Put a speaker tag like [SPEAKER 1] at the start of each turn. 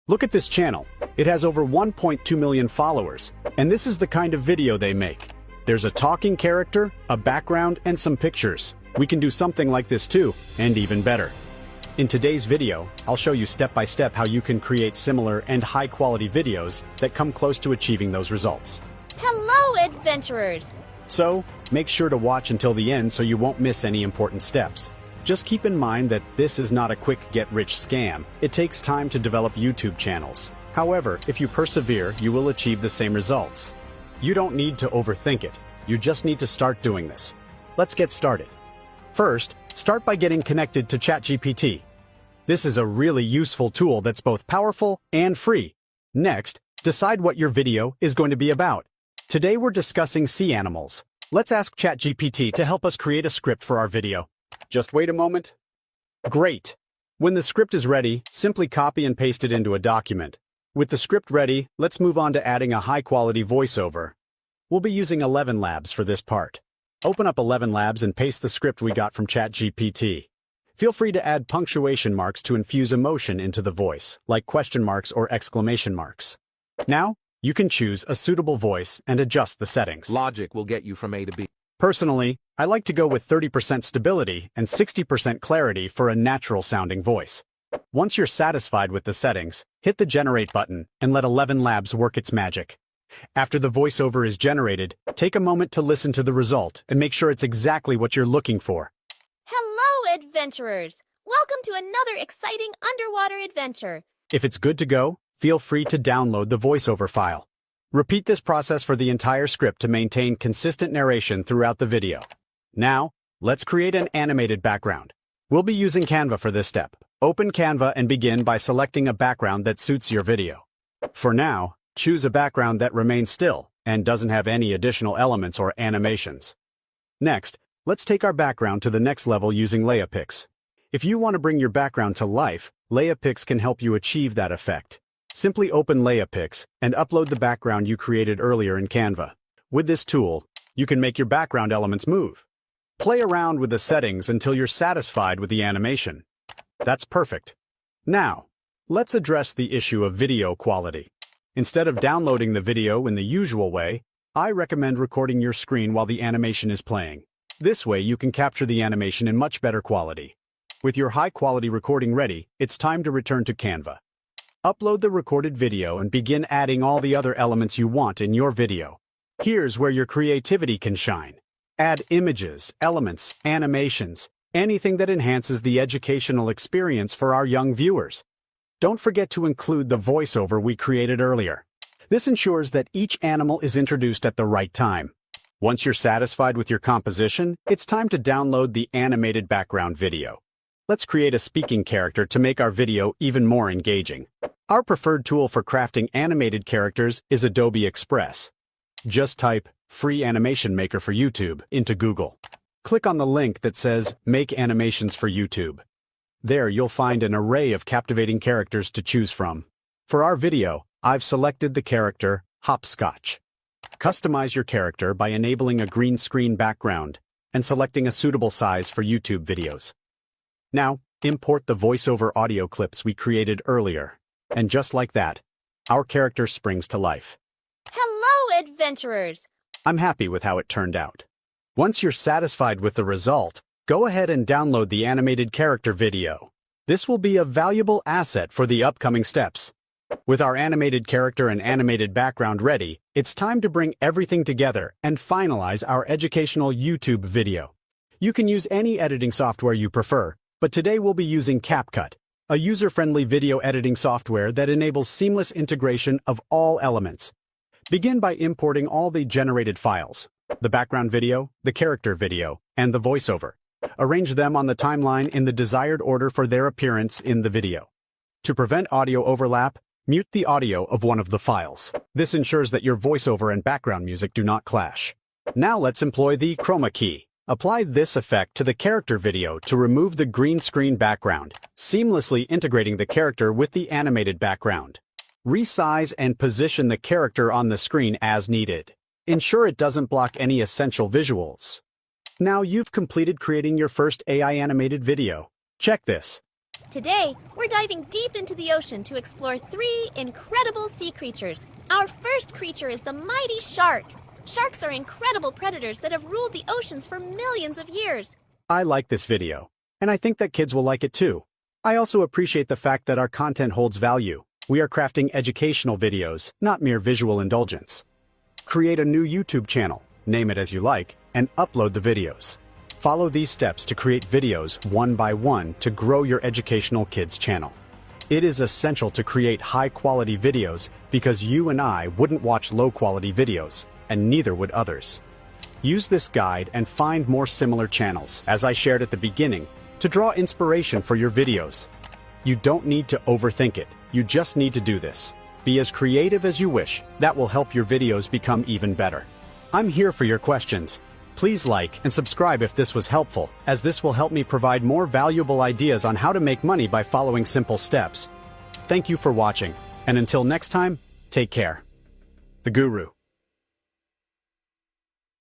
[SPEAKER 1] Look at this channel. It has over 1.2 million followers, and this is the kind of video they make. There's a talking character, a background, and some pictures. We can do something like this too, and even better. In today's video, I'll show you step by step how you can create similar and high-quality videos that come close to achieving those results.
[SPEAKER 2] Hello, adventurers!
[SPEAKER 1] So, make sure to watch until the end so you won't miss any important steps. Just keep in mind that this is not a quick get-rich scam. It takes time to develop YouTube channels. However, if you persevere, you will achieve the same results. You don't need to overthink it. You just need to start doing this. Let's get started. First, start by getting connected to ChatGPT. This is a really useful tool that's both powerful and free. Next, decide what your video is going to be about. Today we're discussing sea animals. Let's ask ChatGPT to help us create a script for our video. Just wait a moment. Great! When the script is ready, simply copy and paste it into a document. With the script ready, let's move on to adding a high-quality voiceover. We'll be using 11 Labs for this part. Open up 11 Labs and paste the script we got from ChatGPT. Feel free to add punctuation marks to infuse emotion into the voice, like question marks or exclamation marks. Now, you can choose a suitable voice and adjust the settings.
[SPEAKER 3] Logic will get you from A to B.
[SPEAKER 1] Personally, I like to go with 30% stability and 60% clarity for a natural-sounding voice. Once you're satisfied with the settings, hit the Generate button and let 11 Labs work its magic. After the voiceover is generated, take a moment to listen to the result and make sure it's exactly what you're looking for.
[SPEAKER 2] Hello, adventurers! Welcome to another exciting underwater adventure.
[SPEAKER 1] If it's good to go, feel free to download the voiceover file. Repeat this process for the entire script to maintain consistent narration throughout the video. Now, let's create an animated background. We'll be using Canva for this step. Open Canva and begin by selecting a background that suits your video. For now, choose a background that remains still and doesn't have any additional elements or animations. Next, let's take our background to the next level using LayaPix. If you want to bring your background to life, LayaPix can help you achieve that effect. Simply open LayaPix and upload the background you created earlier in Canva. With this tool, you can make your background elements move. Play around with the settings until you're satisfied with the animation. That's perfect. Now, let's address the issue of video quality. Instead of downloading the video in the usual way, I recommend recording your screen while the animation is playing. This way you can capture the animation in much better quality. With your high-quality recording ready, it's time to return to Canva. Upload the recorded video and begin adding all the other elements you want in your video. Here's where your creativity can shine. Add images, elements, animations, anything that enhances the educational experience for our young viewers. Don't forget to include the voiceover we created earlier. This ensures that each animal is introduced at the right time. Once you're satisfied with your composition, it's time to download the animated background video. Let's create a speaking character to make our video even more engaging. Our preferred tool for crafting animated characters is Adobe Express. Just type Free Animation Maker for YouTube into Google. Click on the link that says Make Animations for YouTube. There you'll find an array of captivating characters to choose from. For our video, I've selected the character Hopscotch. Customize your character by enabling a green screen background and selecting a suitable size for YouTube videos. Now, import the voiceover audio clips we created earlier. And just like that, our character springs to life.
[SPEAKER 2] Hello, adventurers!
[SPEAKER 1] I'm happy with how it turned out. Once you're satisfied with the result, go ahead and download the animated character video. This will be a valuable asset for the upcoming steps. With our animated character and animated background ready, it's time to bring everything together and finalize our educational YouTube video. You can use any editing software you prefer, but today we'll be using CapCut, a user-friendly video editing software that enables seamless integration of all elements. Begin by importing all the generated files, the background video, the character video, and the voiceover. Arrange them on the timeline in the desired order for their appearance in the video. To prevent audio overlap, mute the audio of one of the files. This ensures that your voiceover and background music do not clash. Now let's employ the chroma key. Apply this effect to the character video to remove the green screen background, seamlessly integrating the character with the animated background. Resize and position the character on the screen as needed. Ensure it doesn't block any essential visuals. Now you've completed creating your first AI animated video. Check this.
[SPEAKER 2] Today, we're diving deep into the ocean to explore 3 incredible sea creatures. Our first creature is the mighty shark. Sharks are incredible predators that have ruled the oceans for millions of years.
[SPEAKER 1] I like this video, and I think that kids will like it too. I also appreciate the fact that our content holds value. We are crafting educational videos, not mere visual indulgence. Create a new YouTube channel, name it as you like, and upload the videos. Follow these steps to create videos one by one to grow your educational kids channel. It is essential to create high-quality videos because you and I wouldn't watch low-quality videos, and neither would others. Use this guide and find more similar channels, as I shared at the beginning, to draw inspiration for your videos. You don't need to overthink it, you just need to do this. Be as creative as you wish, that will help your videos become even better. I'm here for your questions. Please like and subscribe if this was helpful, as this will help me provide more valuable ideas on how to make money by following simple steps. Thank you for watching, and until next time, take care. The Guru.